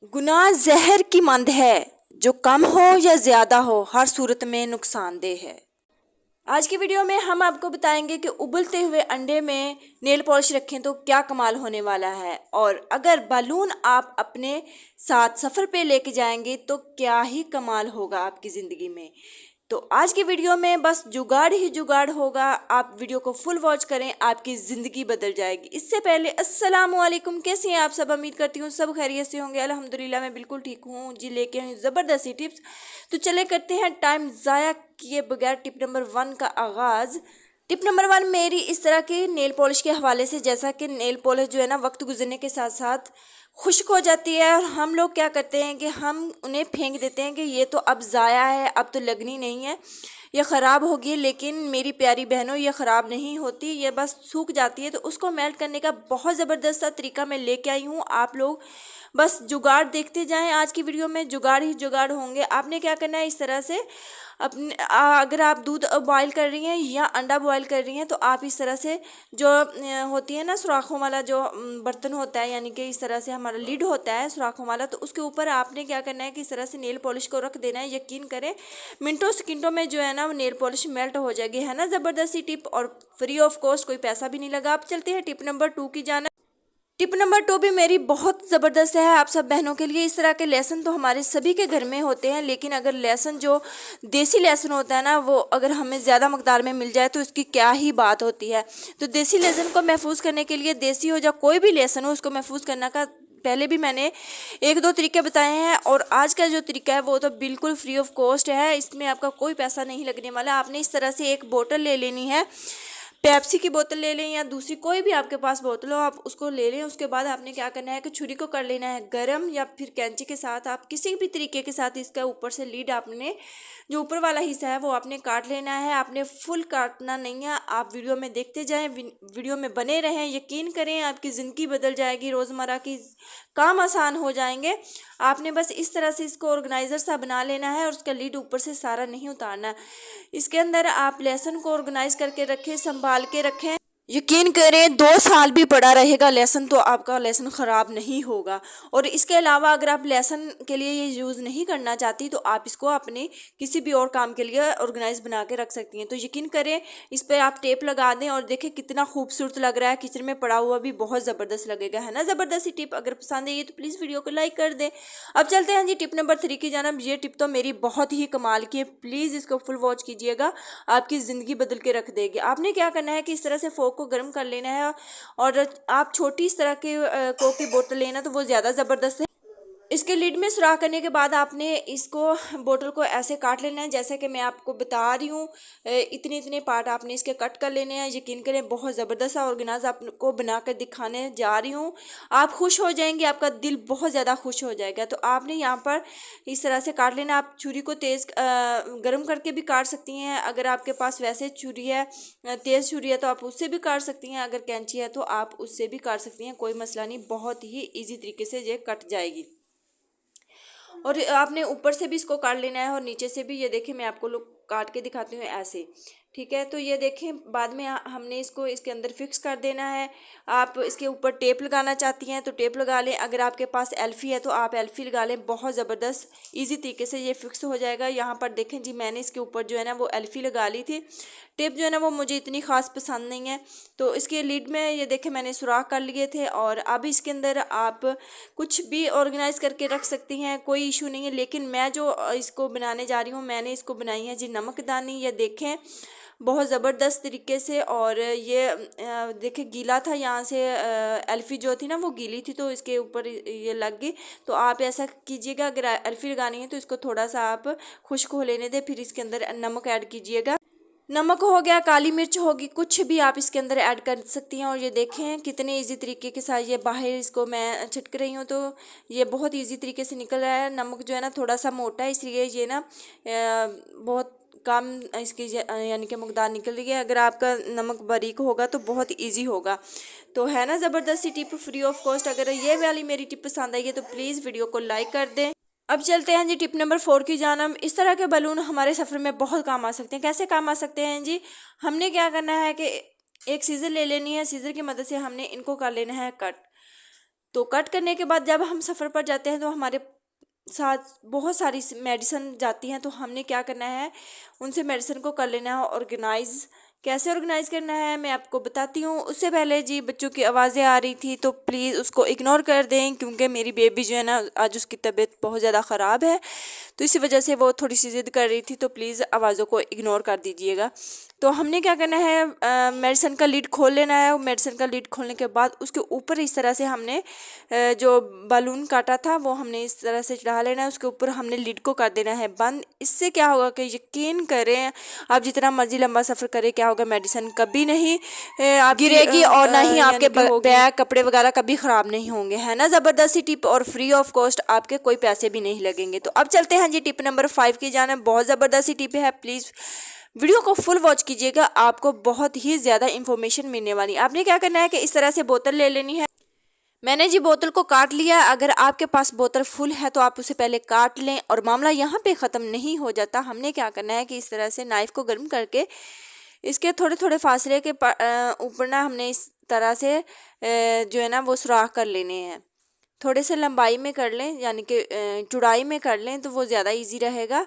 गुनाह जहर की मांद है, जो कम हो या ज़्यादा हो हर सूरत में नुकसानदेह है। आज की वीडियो में हम आपको बताएंगे कि उबलते हुए अंडे में नेल पॉलिश रखें तो क्या कमाल होने वाला है, और अगर बलून आप अपने साथ सफ़र पे लेके जाएंगे तो क्या ही कमाल होगा आपकी ज़िंदगी में। तो आज की वीडियो में बस जुगाड़ ही जुगाड़ होगा। आप वीडियो को फुल वॉच करें, आपकी ज़िंदगी बदल जाएगी। इससे पहले अस्सलाम वालेकुम, कैसे हैं आप सब? उम्मीद करती हूँ सब खैरियत से होंगे। अल्हम्दुलिल्लाह मैं बिल्कुल ठीक हूँ जी। लेके आई ज़बरदस्त सी टिप्स। तो चले करते हैं टाइम ज़ाया किए बगैर टिप नंबर 1 का आगाज़। टिप नंबर 1 मेरी इस तरह के नेल पॉलिश के हवाले से, जैसा कि नेल पॉलिश जो है ना वक्त गुजरने के साथ साथ खुश्क हो जाती है, और हम लोग क्या करते हैं कि हम उन्हें फेंक देते हैं कि ये तो अब ज़ाया है, अब तो लगनी नहीं है, ये ख़राब होगी। लेकिन मेरी प्यारी बहनों, ये ख़राब नहीं होती, ये बस सूख जाती है। तो उसको मेल्ट करने का बहुत ज़बरदस्त सा तरीका मैं लेके आई हूँ। आप लोग बस जुगाड़ देखते जाएं। आज की वीडियो में जुगाड़ ही जुगाड़ होंगे। आपने क्या करना है, इस तरह से अपने अगर आप दूध बॉयल कर रही हैं या अंडा बॉयल कर रही हैं तो आप इस तरह से जो होती है ना सुराखों वाला जो बर्तन होता है, यानी कि इस तरह से हमारा लिड होता है सुराखों वाला, तो उसके ऊपर आपने क्या करना है कि इस तरह से नेल पॉलिश को रख देना है। यकीन करें मिनटों सेकंडों में जो है ना वो नेल पॉलिश मेल्ट हो जाएगी। है ना ज़बरदस्ती टिप, और फ्री ऑफ कॉस्ट, कोई पैसा भी नहीं लगा। आप चलते हैं टिप नंबर 2 की जाना। टिप नंबर 2 भी मेरी बहुत ज़बरदस्त है आप सब बहनों के लिए। इस तरह के लेसन तो हमारे सभी के घर में होते हैं, लेकिन अगर लेसन जो देसी लेसन होता है ना, वो अगर हमें ज़्यादा मकदार में मिल जाए तो उसकी क्या ही बात होती है। तो देसी लेसन को महफूज करने के लिए, देसी हो या कोई भी लेसन हो, उसको महफूज करने का पहले भी मैंने 1-2 तरीके बताए हैं, और आज का जो तरीका है वो तो बिल्कुल फ्री ऑफ कॉस्ट है। इसमें आपका कोई पैसा नहीं लगने वाला। आपने इस तरह से एक बोतल ले लेनी है, पेप्सी की बोतल ले लें या दूसरी कोई भी आपके पास बोतल हो, आप उसको ले लें। उसके बाद आपने क्या करना है कि छुरी को कर लेना है गरम, या फिर कैंची के साथ, आप किसी भी तरीके के साथ इसका ऊपर से लीड, आपने जो ऊपर वाला हिस्सा है वो आपने काट लेना है। आपने फुल काटना नहीं है। आप वीडियो में देखते जाएं, वीडियो में बने रहें। यकीन करें आपकी ज़िंदगी बदल जाएगी, रोज़मर्रा की काम आसान हो जाएंगे। आपने बस इस तरह से इसको ऑर्गेनाइज़र सा बना लेना है, और उसका लीड ऊपर से सारा नहीं उतारना। इसके अंदर आप लहसुन को ऑर्गेनाइज करके रखें, संभाल के रखें। यकीन करें 2 साल भी पड़ा रहेगा लहसुन, तो आपका लहसुन ख़राब नहीं होगा। और इसके अलावा अगर आप लहसुन के लिए ये यूज़ नहीं करना चाहती तो आप इसको अपने किसी भी और काम के लिए ऑर्गेनाइज बना के रख सकती हैं। तो यकीन करें इस पर आप टेप लगा दें, और देखें कितना खूबसूरत लग रहा है। किचन में पड़ा हुआ भी बहुत ज़बरदस्त लगेगा। है ना ज़बरदस्त सी टिप। अगर पसंद आई तो प्लीज़ वीडियो को लाइक कर दें। अब चलते हैं जी टिप नंबर 3 की जानब। ये टिप तो मेरी बहुत ही कमाल की है, प्लीज़ इसको फुल वॉच कीजिएगा, आपकी ज़िंदगी बदल के रख देगी। आपने क्या करना है कि इस तरह से फोक को गर्म कर लेना है, और आप छोटी इस तरह के कोक की बोतल लेना तो वो ज़्यादा ज़बरदस्त है। इसके लिड में सुराख करने के बाद आपने इसको बोतल को ऐसे काट लेना है, जैसे कि मैं आपको बता रही हूँ। इतने इतने पार्ट आपने इसके कट कर लेने हैं। यकीन करें बहुत ज़बरदस्त ऑर्गेनाइज आपको बना कर दिखाने जा रही हूँ। आप खुश हो जाएंगे, आपका दिल बहुत ज़्यादा खुश हो जाएगा। तो आपने यहाँ पर इस तरह से काट लेना। आप छुरी को तेज़ गर्म करके भी काट सकती हैं। अगर आपके पास वैसे छुरी है, तेज़ छुरी है, तो आप उससे भी काट सकती हैं। अगर कैंची है तो आप उससे भी काट सकती हैं, कोई मसला नहीं। बहुत ही ईजी तरीके से ये कट जाएगी। और आपने ऊपर से भी इसको काट लेना है, और नीचे से भी। ये देखें मैं आपको लोग काट के दिखाती हूँ ऐसे, ठीक है। तो ये देखें बाद में हमने इसको इसके अंदर फिक्स कर देना है। आप इसके ऊपर टेप लगाना चाहती हैं तो टेप लगा लें। अगर आपके पास एल्फ़ी है तो आप एल्फ़ी लगा लें। बहुत ज़बरदस्त इजी तरीके से ये फिक्स हो जाएगा। यहाँ पर देखें जी, मैंने इसके ऊपर जो है ना वो एल्फ़ी लगा ली थी। टेप जो है ना वो मुझे इतनी ख़ास पसंद नहीं है, तो इसके लीड में ये देखें मैंने सुराख कर लिए थे। और अब इसके अंदर आप कुछ भी ऑर्गेनाइज़ करके रख सकती हैं, कोई इशू नहीं है। लेकिन मैं जो इसको बनाने जा रही हूँ, मैंने इसको बनाई है जी नमकदानी। ये देखें बहुत ज़बरदस्त तरीके से। और ये देखें गीला था, यहाँ से एल्फ़ी जो थी ना वो गीली थी, तो इसके ऊपर ये लग गई। तो आप ऐसा कीजिएगा, अगर एल्फ़ी लगानी है तो इसको थोड़ा सा आप खुश्क हो लेने दें, फिर इसके अंदर नमक ऐड कीजिएगा। नमक हो गया, काली मिर्च होगी, कुछ भी आप इसके अंदर ऐड कर सकती हैं। और ये देखें कितने इजी तरीके के साथ ये बाहर इसको मैं छिटक रही हूँ, तो ये बहुत इजी तरीके से निकल रहा है। नमक जो है ना थोड़ा सा मोटा है, इसलिए ये ना बहुत कम इसकी यानी कि मकदार निकल रही है। अगर आपका नमक बारीक होगा तो बहुत इजी होगा। तो है ना ज़बरदस्ती टिप, फ्री ऑफ कॉस्ट। अगर ये वाली मेरी टिप पसंद आई है तो प्लीज़ वीडियो को लाइक कर दें। अब चलते हैं जी टिप नंबर 4 की जानब। इस तरह के बलून हमारे सफ़र में बहुत काम आ सकते हैं। कैसे काम आ सकते हैं जी? हमने क्या करना है कि एक सीज़र ले लेनी है, सीज़र की मदद से हमने इनको कर लेना है कट। तो कट करने के बाद जब हम सफ़र पर जाते हैं तो हमारे साथ बहुत सारी मेडिसिन जाती हैं, तो हमने क्या करना है, उनसे मेडिसिन को कर लेना है ऑर्गेनाइज। कैसे ऑर्गेनाइज करना है मैं आपको बताती हूँ। उससे पहले जी बच्चों की आवाज़ें आ रही थी तो प्लीज़ उसको इग्नोर कर दें, क्योंकि मेरी बेबी जो है ना आज उसकी तबीयत बहुत ज़्यादा ख़राब है, तो इसी वजह से वो थोड़ी सी ज़िद कर रही थी, तो प्लीज़ आवाज़ों को इग्नोर कर दीजिएगा। तो हमने क्या करना है, मेडिसिन का लीड खोल लेना है। मेडिसिन का लीड खोलने के बाद उसके ऊपर इस तरह से हमने जो बलून काटा था वो हमने इस तरह से चढ़ा लेना है, उसके ऊपर हमने लीड को कर देना है बंद। इससे क्या होगा कि यकीन करें आप जितना मर्जी लंबा सफ़र करें, क्या होगा, मेडिसिन कभी नहीं गिरेगी और ना ही आपके बैग कपड़े वगैरह कभी ख़राब नहीं होंगे, है ना। ज़बरदस्ती टिप और फ्री ऑफ कॉस्ट, आपके कोई पैसे भी नहीं लगेंगे। तो अब चलते हैं जी टिप नंबर 5 की जानिब। बहुत ज़बरदस्ती टिप है, प्लीज़ वीडियो को फुल वॉच कीजिएगा, आपको बहुत ही ज़्यादा इंफॉर्मेशन मिलने वाली है। आपने क्या करना है कि इस तरह से बोतल ले लेनी है। मैंने जी बोतल को काट लिया। अगर आपके पास बोतल फुल है तो आप उसे पहले काट लें, और मामला यहाँ पे ख़त्म नहीं हो जाता। हमने क्या करना है कि इस तरह से नाइफ़ को गर्म करके इसके थोड़े थोड़े फासले के ऊपर ना हमने इस तरह से जो है ना वो सुराख कर लेने हैं। थोड़े से लंबाई में कर लें, यानी कि चौड़ाई में कर लें, तो वो ज़्यादा इजी रहेगा,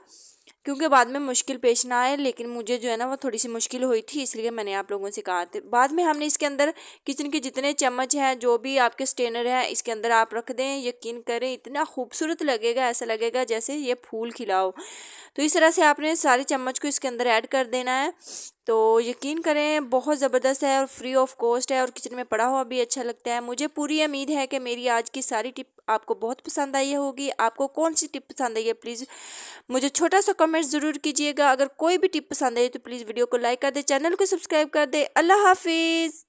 क्योंकि बाद में मुश्किल पेश ना आए। लेकिन मुझे जो है ना वो थोड़ी सी मुश्किल हुई थी, इसलिए मैंने आप लोगों से कहा था। बाद में हमने इसके अंदर किचन के जितने चम्मच हैं, जो भी आपके स्टेनर है, इसके अंदर आप रख दें। यकीन करें इतना खूबसूरत लगेगा, ऐसा लगेगा जैसे ये फूल खिलाओ। तो इस तरह से आपने सारे चम्मच को इसके अंदर ऐड कर देना है। तो यकीन करें बहुत ज़बरदस्त है और फ्री ऑफ कॉस्ट है, और किचन में पड़ा हुआ भी अच्छा लगता है। मुझे पूरी उम्मीद है कि मेरी आज की सारी टिप आपको बहुत पसंद आई होगी। आपको कौन सी टिप पसंद आई है प्लीज़ मुझे छोटा सा कमेंट ज़रूर कीजिएगा। अगर कोई भी टिप पसंद आई तो प्लीज़ वीडियो को लाइक कर दे, चैनल को सब्सक्राइब कर दे। अल्लाह हाफिज़।